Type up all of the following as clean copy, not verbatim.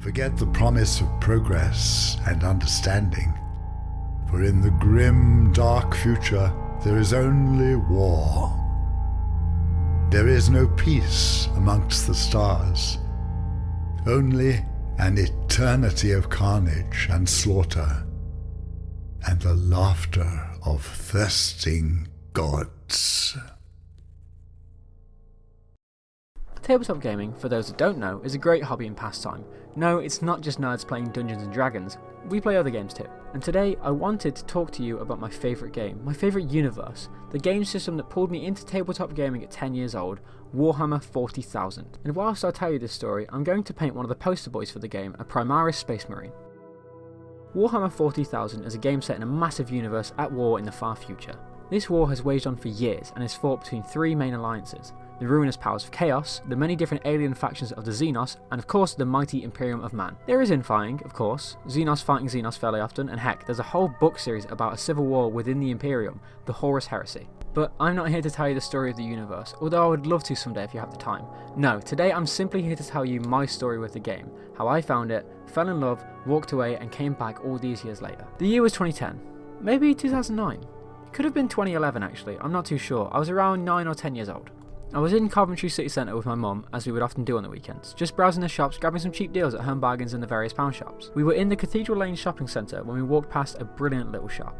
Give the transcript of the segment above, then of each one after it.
Forget the promise of progress and understanding, for in the grim, dark future there is only war. There is no peace amongst the stars, only an eternity of carnage and slaughter, and the laughter of thirsting gods. Tabletop gaming, for those that don't know, is a great hobby and pastime. No, it's not just nerds playing Dungeons & Dragons, we play other games too. And today I wanted to talk to you about my favourite game, my favourite universe, the game system that pulled me into tabletop gaming at 10 years old, Warhammer 40,000. And whilst I'll tell you this story, I'm going to paint one of the poster boys for the game, a Primaris Space Marine. Warhammer 40,000 is a game set in a massive universe at war in the far future. This war has waged on for years and is fought between three main alliances: the ruinous powers of Chaos, the many different alien factions of the Xenos, and of course the mighty Imperium of Man. There is infighting, of course, Xenos fighting Xenos fairly often, and heck, there's a whole book series about a civil war within the Imperium, the Horus Heresy. But I'm not here to tell you the story of the universe, although I would love to someday if you have the time. No, today I'm simply here to tell you my story with the game, how I found it, fell in love, walked away, and came back all these years later. The year was 2010, maybe 2009. It could have been 2011 actually, I'm not too sure. I was around 9 or 10 years old. I was in Coventry City Centre with my mum, as we would often do on the weekends, just browsing the shops, grabbing some cheap deals at Home Bargains and the various pound shops. We were in the Cathedral Lane shopping centre when we walked past a brilliant little shop,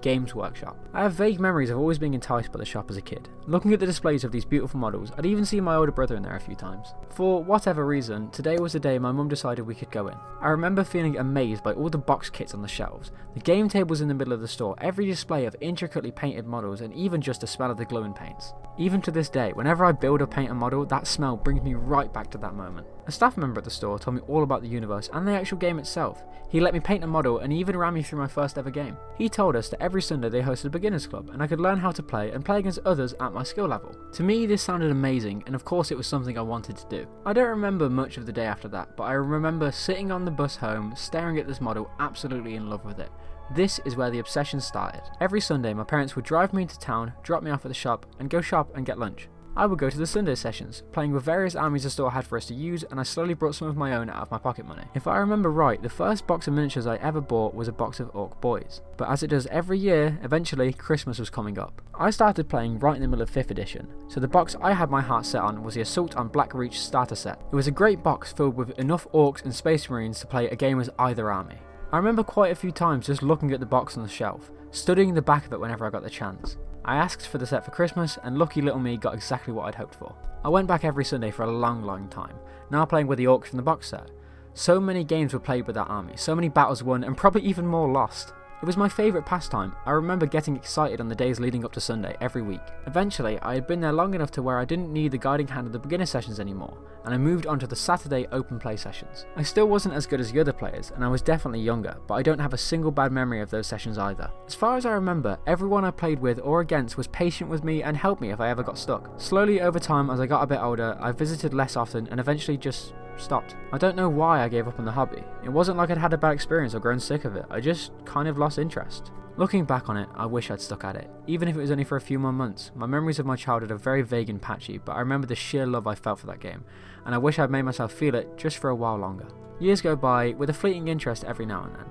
Games Workshop. I have vague memories of always being enticed by the shop as a kid. Looking at the displays of these beautiful models, I'd even seen my older brother in there a few times. For whatever reason, today was the day my mum decided we could go in. I remember feeling amazed by all the box kits on the shelves, the game tables in the middle of the store, every display of intricately painted models, and even just the smell of the glowing paints. Even to this day, whenever I build or paint a model, that smell brings me right back to that moment. A staff member at the store told me all about the universe and the actual game itself. He let me paint a model and even ran me through my first ever game. He told us that every Sunday they hosted a beginners club and I could learn how to play and play against others at my skill level. To me this sounded amazing, and of course it was something I wanted to do. I don't remember much of the day after that, but I remember sitting on the bus home, staring at this model, absolutely in love with it. This is where the obsession started. Every Sunday my parents would drive me into town, drop me off at the shop, and go shop and get lunch. I would go to the Sunday sessions, playing with various armies the store had for us to use, and I slowly brought some of my own out of my pocket money. If I remember right, the first box of miniatures I ever bought was a box of Orc Boys. But as it does every year, eventually Christmas was coming up. I started playing right in the middle of 5th edition, so the box I had my heart set on was the Assault on Black Reach starter set. It was a great box filled with enough Orcs and Space Marines to play a game as either army. I remember quite a few times just looking at the box on the shelf, studying the back of it whenever I got the chance. I asked for the set for Christmas, and lucky little me got exactly what I'd hoped for. I went back every Sunday for a long time, now playing with the Orcs from the box set. So many games were played with that army, so many battles won, and probably even more lost. It was my favourite pastime. I remember getting excited on the days leading up to Sunday every week. Eventually, I had been there long enough to where I didn't need the guiding hand of the beginner sessions anymore, and I moved on to the Saturday open play sessions. I still wasn't as good as the other players, and I was definitely younger, but I don't have a single bad memory of those sessions either. As far as I remember, everyone I played with or against was patient with me and helped me if I ever got stuck. Slowly over time, as I got a bit older, I visited less often and eventually just stopped. I don't know why I gave up on the hobby. It wasn't like I'd had a bad experience or grown sick of it, I just kind of lost interest. Looking back on it, I wish I'd stuck at it, even if it was only for a few more months. My memories of my childhood are very vague and patchy, but I remember the sheer love I felt for that game, and I wish I'd made myself feel it just for a while longer. Years go by, with a fleeting interest every now and then.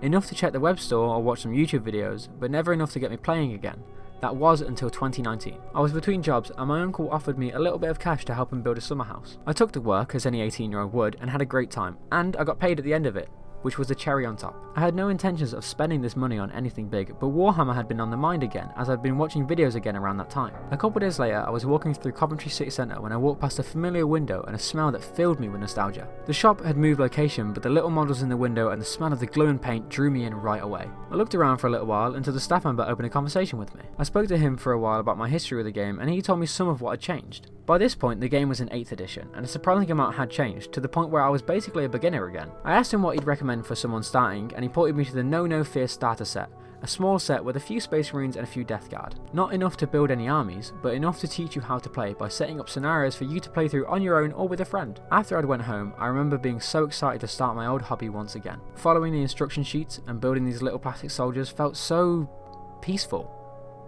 Enough to check the web store or watch some YouTube videos, but never enough to get me playing again. That was until 2019. I was between jobs and my uncle offered me a little bit of cash to help him build a summer house. I took the work, as any 18-year-old would, and had a great time, and I got paid at the end of it, which was the cherry on top. I had no intentions of spending this money on anything big, but Warhammer had been on the mind again, as I'd been watching videos again around that time. A couple days later, I was walking through Coventry City Centre when I walked past a familiar window and a smell that filled me with nostalgia. The shop had moved location, but the little models in the window and the smell of the glowing paint drew me in right away. I looked around for a little while until the staff member opened a conversation with me. I spoke to him for a while about my history with the game, and he told me some of what had changed. By this point, the game was in 8th edition, and a surprising amount had changed, to the point where I was basically a beginner again. I asked him what he'd recommend for someone starting, and he pointed me to the No Fear starter set, a small set with a few Space Marines and a few Death Guard. Not enough to build any armies, but enough to teach you how to play by setting up scenarios for you to play through on your own or with a friend. After I'd went home, I remember being so excited to start my old hobby once again. Following the instruction sheets and building these little plastic soldiers felt so peaceful.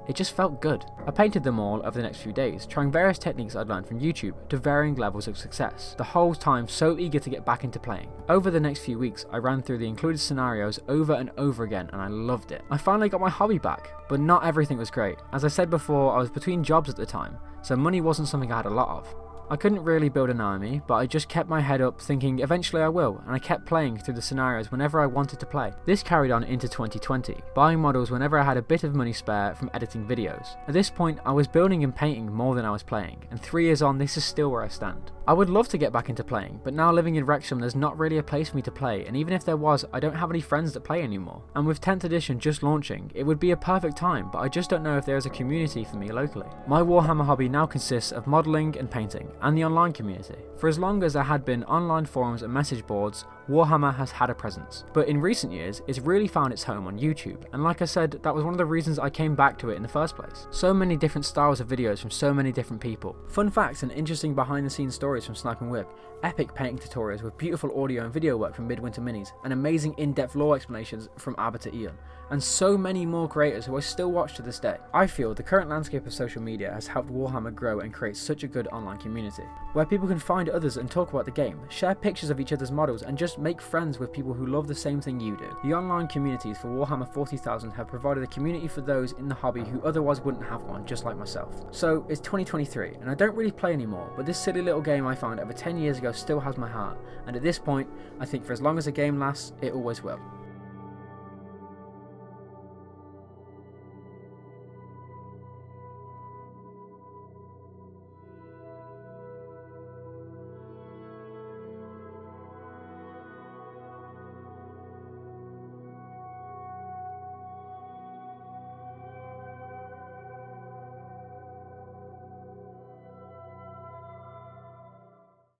It just felt good. I painted them all over the next few days, trying various techniques I'd learned from YouTube to varying levels of success, the whole time so eager to get back into playing. Over the next few weeks, I ran through the included scenarios over and over again and I loved it. I finally got my hobby back, but not everything was great. As I said before, I was between jobs at the time, so money wasn't something I had a lot of. I couldn't really build an army, but I just kept my head up thinking eventually I will, and I kept playing through the scenarios whenever I wanted to play. This carried on into 2020, buying models whenever I had a bit of money spare from editing videos. At this point, I was building and painting more than I was playing, and 3 years on, this is still where I stand. I would love to get back into playing, but now living in Wrexham, there's not really a place for me to play, and even if there was, I don't have any friends that play anymore. And with 10th edition just launching, it would be a perfect time, but I just don't know if there is a community for me locally. My Warhammer hobby now consists of modelling and painting, and the online community. For as long as there had been online forums and message boards, Warhammer has had a presence. But in recent years, it's really found its home on YouTube, and like I said, that was one of the reasons I came back to it in the first place. So many different styles of videos from so many different people. Fun facts and interesting behind the scenes stories from Snipe and Whip, epic painting tutorials with beautiful audio and video work from Midwinter Minis, and amazing in-depth lore explanations from Abba to Ian, and so many more creators who I still watch to this day. I feel the current landscape of social media has helped Warhammer grow and create such a good online community, where people can find others and talk about the game, share pictures of each other's models, and just make friends with people who love the same thing you do. The online communities for Warhammer 40,000 have provided a community for those in the hobby who otherwise wouldn't have one, just like myself. So it's 2023, and I don't really play anymore, but this silly little game I found over 10 years ago still has my heart, and at this point, I think for as long as the game lasts, it always will.